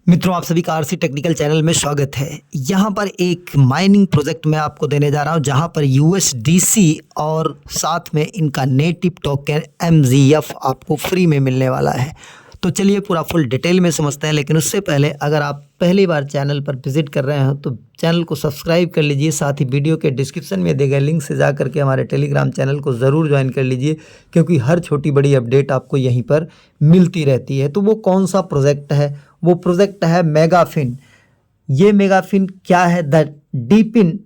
मित्रों, आप सभी का आरसी टेक्निकल चैनल में स्वागत है। यहाँ पर एक माइनिंग प्रोजेक्ट मैं आपको देने जा रहा हूँ, जहाँ पर यूएसडीसी और साथ में इनका नेटिव टोकन एमजीएफ आपको फ्री में मिलने वाला है। तो चलिए पूरा फुल डिटेल में समझते हैं, लेकिन उससे पहले अगर आप पहली बार चैनल पर विजिट कर रहे हैं तो चैनल को सब्सक्राइब कर लीजिए। साथ ही वीडियो के डिस्क्रिप्शन में दिए गए लिंक से जा करके हमारे टेलीग्राम चैनल को ज़रूर ज्वाइन कर लीजिए, क्योंकि हर छोटी बड़ी अपडेट आपको यहीं पर मिलती रहती है। तो वो कौन सा प्रोजेक्ट है? वो प्रोजेक्ट है मेगाफिन। ये मेगाफिन क्या है? The Deepin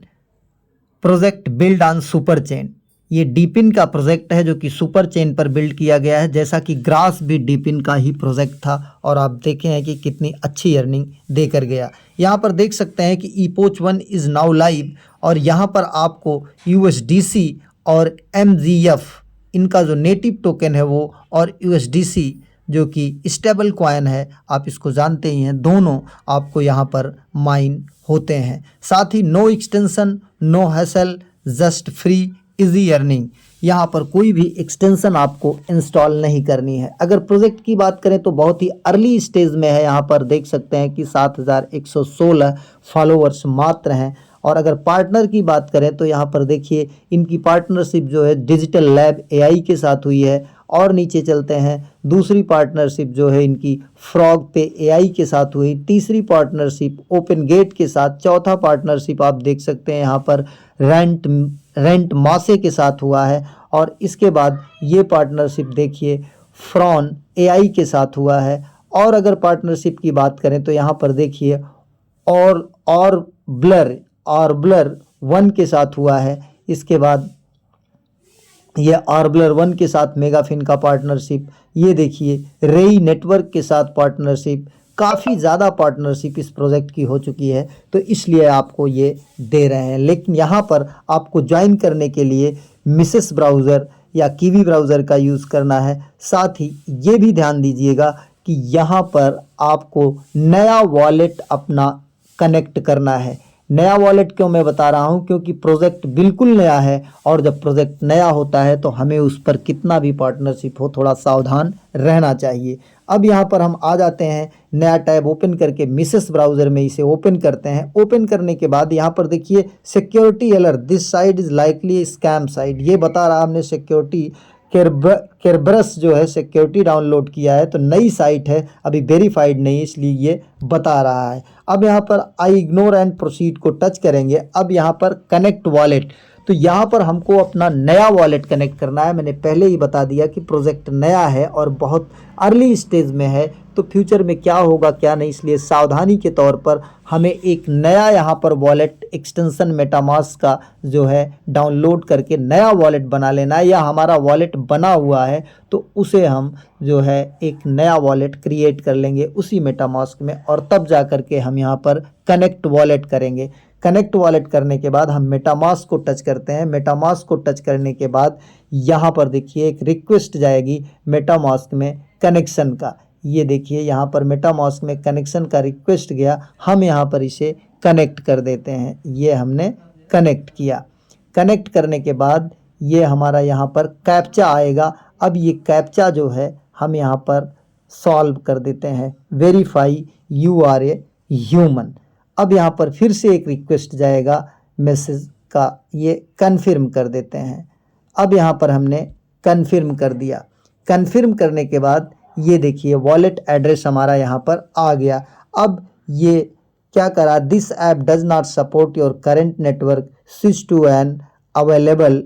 project build on super chain. ये डीपिन का प्रोजेक्ट है जो कि सुपर चेन पर बिल्ड किया गया है, जैसा कि ग्रास भी डीपिन का ही प्रोजेक्ट था। और आप देखे हैं कि कितनी अच्छी अर्निंग देकर गया। यहाँ पर देख सकते हैं कि ईपोच 1 इज़ नाउ लाइव, और यहाँ पर आपको यूएसडीसी और एमजीएफ इनका जो नेटिव टोकन है वो, और यूएसडीसी जो कि स्टेबल कॉइन है, आप इसको जानते ही हैं, दोनों आपको यहाँ पर माइन होते हैं। साथ ही no extension, no hassle, just free easy earning. यहाँ पर कोई भी एक्सटेंशन आपको इंस्टॉल नहीं करनी है। अगर प्रोजेक्ट की बात करें तो बहुत ही अर्ली स्टेज में है। यहाँ पर देख सकते हैं कि 7116 फॉलोअर्स मात्र हैं। और अगर पार्टनर की बात करें तो यहाँ पर देखिए इनकी पार्टनरशिप जो है डिजिटल लैब एआई के साथ हुई है। और नीचे चलते हैं, दूसरी पार्टनरशिप जो है इनकी फ्रॉग पे एआई के साथ हुई। तीसरी पार्टनरशिप ओपन गेट के साथ। चौथा पार्टनरशिप आप देख सकते हैं यहाँ पर रेंट मासे के साथ हुआ है। और इसके बाद ये पार्टनरशिप देखिए फ्रॉन एआई के साथ हुआ है। और अगर पार्टनरशिप की बात करें तो यहाँ पर देखिए और ब्लर 1 के साथ हुआ है। इसके बाद ये आर्बलर 1 के साथ मेगाफिन का पार्टनरशिप। ये देखिए रेई नेटवर्क के साथ पार्टनरशिप। काफ़ी ज़्यादा पार्टनरशिप इस प्रोजेक्ट की हो चुकी है, तो इसलिए आपको ये दे रहे हैं। लेकिन यहाँ पर आपको ज्वाइन करने के लिए मिसेस ब्राउज़र या कीवी ब्राउज़र का यूज़ करना है। साथ ही ये भी ध्यान दीजिएगा कि यहाँ पर आपको नया वॉलेट अपना कनेक्ट करना है। नया वॉलेट क्यों मैं बता रहा हूँ? क्योंकि प्रोजेक्ट बिल्कुल नया है, और जब प्रोजेक्ट नया होता है तो हमें उस पर कितना भी पार्टनरशिप हो थोड़ा सावधान रहना चाहिए। अब यहाँ पर हम आ जाते हैं, नया टैब ओपन करके मिसेस ब्राउज़र में इसे ओपन करते हैं। ओपन करने के बाद यहाँ पर देखिए security alert, this site is likely scam site. ये बता रहा हमने सिक्योरिटी केरबरस जो है सिक्योरिटी डाउनलोड किया है, तो नई साइट है, अभी वेरीफाइड नहीं, इसलिए ये बता रहा है। अब यहाँ पर आई इग्नोर एंड प्रोसीड को टच करेंगे। अब यहाँ पर कनेक्ट वॉलेट, तो यहाँ पर हमको अपना नया वॉलेट कनेक्ट करना है। मैंने पहले ही बता दिया कि प्रोजेक्ट नया है और बहुत अर्ली स्टेज में है, तो फ्यूचर में क्या होगा क्या नहीं, इसलिए सावधानी के तौर पर हमें एक नया यहाँ पर वॉलेट एक्सटेंशन मेटामास्क का जो है डाउनलोड करके नया वॉलेट बना लेना है। या हमारा वॉलेट बना हुआ है तो उसे हम जो है एक नया वॉलेट क्रिएट कर लेंगे उसी मेटामास्क में, और तब जा कर के हम यहाँ पर कनेक्ट वॉलेट करेंगे। कनेक्ट वॉलेट करने के बाद हम मेटामास्क को टच करते हैं। मेटामास्क को टच करने के बाद यहाँ पर देखिए एक रिक्वेस्ट जाएगी मेटामास्क में कनेक्शन का। ये देखिए यहाँ पर मेटामास्क में कनेक्शन का रिक्वेस्ट गया, हम यहाँ पर इसे कनेक्ट कर देते हैं। ये हमने कनेक्ट किया। कनेक्ट करने के बाद ये हमारा यहाँ पर कैप्चा आएगा। अब ये कैप्चा जो है हम यहाँ पर सॉल्व कर देते हैं। Verify you are a human. अब यहाँ पर फिर से एक रिक्वेस्ट जाएगा मैसेज का, ये कन्फर्म कर देते हैं। अब यहाँ पर हमने कन्फर्म कर दिया। कन्फर्म करने के बाद ये देखिए वॉलेट एड्रेस हमारा यहाँ पर आ गया। अब ये क्या करा, this app does not support your current network, switch to an available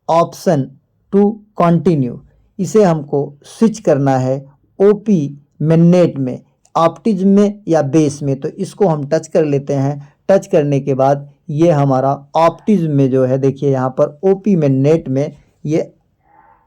option to continue. इसे हमको स्विच करना है ओपी मिननेट में, ऑप्टिज्म में या बेस में, तो इसको हम टच कर लेते हैं। टच करने के बाद ये हमारा ऑप्टिज्म में जो है देखिए यहाँ पर ओपी मिननेट में ये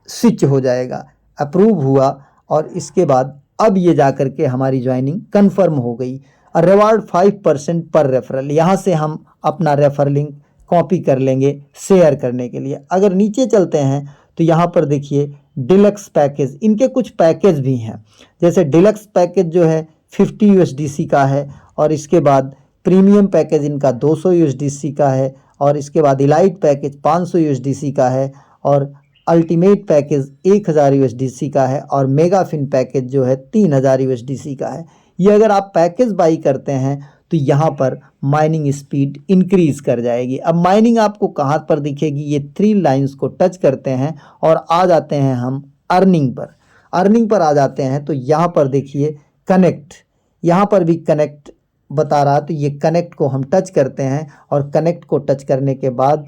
स्विच हो जाएगा। अप्रूव हुआ, और इसके बाद अब ये जा कर के हमारी ज्वाइनिंग कंफर्म हो गई। और रिवार्ड 5% पर रेफरल, यहाँ से हम अपना रेफर लिंक कॉपी कर लेंगे शेयर करने के लिए। अगर नीचे चलते हैं तो यहाँ पर देखिए डिलक्स पैकेज, इनके कुछ पैकेज भी हैं। जैसे डिलक्स पैकेज जो है 50 यूएसडीसी का है, और इसके बाद प्रीमियम पैकेज इनका 200 यूएसडीसी का है, और इसके बाद इलाइट पैकेज 500 यूएसडीसी का है, और अल्टीमेट पैकेज 1000 यूएसडीसी का है, और मेगाफिन पैकेज जो है 3000 यूएसडीसी का है। ये अगर आप पैकेज बाई करते हैं तो यहाँ पर माइनिंग स्पीड इंक्रीज कर जाएगी। अब माइनिंग आपको कहाँ पर दिखेगी, ये 3 लाइंस को टच करते हैं और आ जाते हैं हम अर्निंग पर। अर्निंग पर आ जाते हैं तो यहाँ पर देखिए कनेक्ट, यहाँ पर भी कनेक्ट बता रहा, तो ये कनेक्ट को हम टच करते हैं और कनेक्ट को टच करने के बाद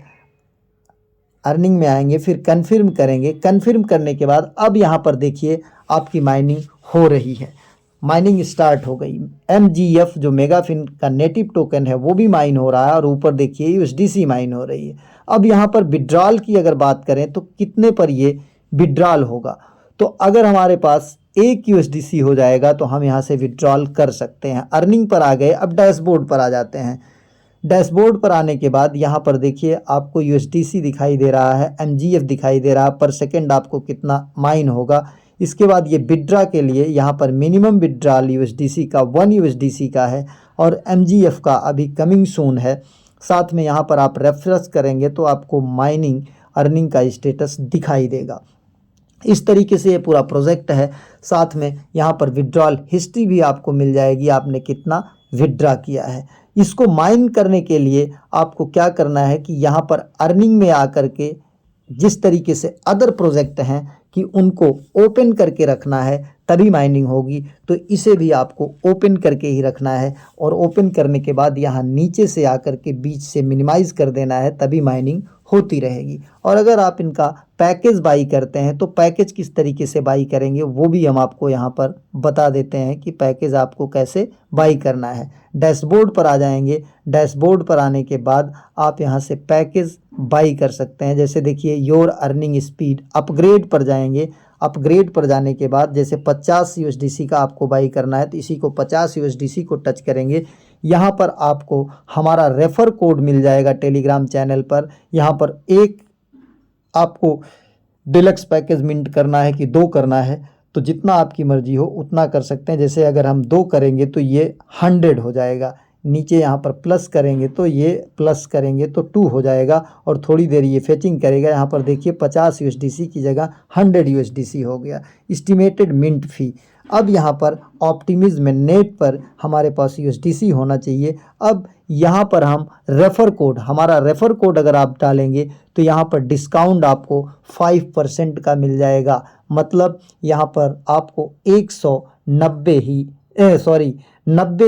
अर्निंग में आएंगे, फिर कन्फर्म करेंगे। कन्फर्म करने के बाद अब यहाँ पर देखिए आपकी माइनिंग हो रही है, माइनिंग स्टार्ट हो गई। MGF जो मेगाफिन का नेटिव टोकन है वो भी माइन हो रहा है और ऊपर देखिए USDC माइन हो रही है। अब यहाँ पर विड्रॉल की अगर बात करें तो कितने पर ये विड्रॉल होगा, तो अगर हमारे पास 1 USDC हो जाएगा तो हम यहाँ से विड्रॉल कर सकते हैं। अर्निंग पर आ गए, अब डैशबोर्ड पर आ जाते हैं। डैशबोर्ड पर आने के बाद यहाँ पर देखिए आपको USDC दिखाई दे रहा है, MGF दिखाई दे रहा है, पर सेकंड आपको कितना माइन होगा। इसके बाद ये विड्रा के लिए यहाँ पर मिनिमम विड्रॉल USDC का 1 USDC का है और MGF का अभी कमिंग सून है। साथ में यहाँ पर आप रेफरेंस करेंगे तो आपको माइनिंग अर्निंग का स्टेटस दिखाई देगा। इस तरीके से ये पूरा प्रोजेक्ट है। साथ में यहाँ पर विड्रॉल हिस्ट्री भी आपको मिल जाएगी, आपने कितना विड्रा किया है। इसको माइन करने के लिए आपको क्या करना है कि यहाँ पर अर्निंग में आकर के जिस तरीके से अदर प्रोजेक्ट हैं कि उनको ओपन करके रखना है तभी माइनिंग होगी, तो इसे भी आपको ओपन करके ही रखना है और ओपन करने के बाद यहाँ नीचे से आकर के बीच से मिनिमाइज़ कर देना है, तभी माइनिंग होती रहेगी। और अगर आप इनका पैकेज बाई करते हैं तो पैकेज किस तरीके से बाई करेंगे वो भी हम आपको यहाँ पर बता देते हैं कि पैकेज आपको कैसे बाई करना है। डैशबोर्ड पर आ जाएंगे, डैशबोर्ड पर आने के बाद आप यहाँ से पैकेज बाई कर सकते हैं। जैसे देखिए योर अर्निंग स्पीड, अपग्रेड पर जाएंगे। अपग्रेड पर जाने के बाद जैसे 50 USDC का आपको बाई करना है तो इसी को 50 USDC को टच करेंगे। यहाँ पर आपको हमारा रेफ़र कोड मिल जाएगा टेलीग्राम चैनल पर। यहाँ पर एक आपको डिलक्स पैकेज मिंट करना है कि 2 करना है, तो जितना आपकी मर्जी हो उतना कर सकते हैं। जैसे अगर हम 2 करेंगे तो ये 100 हो जाएगा, नीचे यहाँ पर प्लस करेंगे तो ये प्लस करेंगे तो 2 हो जाएगा और थोड़ी देर ये फेचिंग करेगा। यहाँ पर देखिए 50 USDC की जगह 100 USDC हो गया। एस्टिमेटेड मिंट फ़ी, अब यहाँ पर ऑप्टिमिज्म नेट पर हमारे पास USDC होना चाहिए। अब यहाँ पर हम रेफ़र कोड, हमारा रेफ़र कोड अगर आप डालेंगे तो यहाँ पर डिस्काउंट आपको 5% का मिल जाएगा। मतलब यहाँ पर आपको 190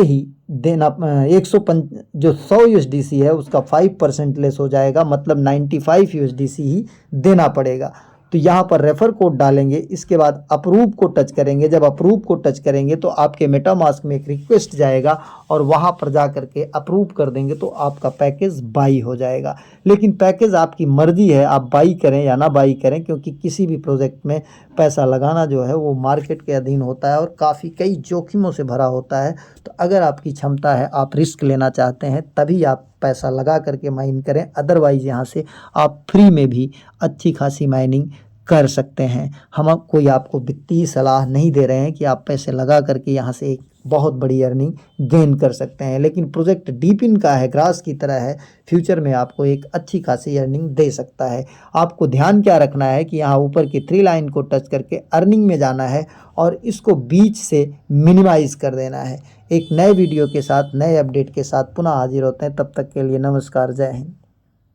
ही देना, 105 जो 100 USDC है उसका 5% लेस हो जाएगा, मतलब 95 USDC ही देना पड़ेगा। तो यहाँ पर रेफ़र कोड डालेंगे, इसके बाद अप्रूव को टच करेंगे। जब अप्रूव को टच करेंगे तो आपके मेटामास्क में एक रिक्वेस्ट जाएगा और वहाँ पर जा कर के अप्रूव कर देंगे तो आपका पैकेज बाई हो जाएगा। लेकिन पैकेज आपकी मर्ज़ी है, आप बाई करें या ना बाई करें, क्योंकि किसी भी प्रोजेक्ट में पैसा लगाना जो है वो मार्केट के अधीन होता है और काफ़ी कई जोखिमों से भरा होता है। तो अगर आपकी क्षमता है, आप रिस्क लेना चाहते हैं, तभी आप पैसा लगा करके माइन करें। अदरवाइज़ यहाँ से आप फ्री में भी अच्छी खासी माइनिंग कर सकते हैं। हम कोई आपको वित्तीय सलाह नहीं दे रहे हैं कि आप पैसे लगा करके यहाँ से एक बहुत बड़ी अर्निंग गेन कर सकते हैं, लेकिन प्रोजेक्ट डीपिन का है, ग्रास की तरह है, फ्यूचर में आपको एक अच्छी खासी अर्निंग दे सकता है। आपको ध्यान क्या रखना है कि यहाँ ऊपर की 3 लाइन को टच करके अर्निंग में जाना है और इसको बीच से मिनिमाइज़ कर देना है। एक नए वीडियो के साथ, नए अपडेट के साथ पुनः हाजिर होते हैं। तब तक के लिए नमस्कार, जय हिंद।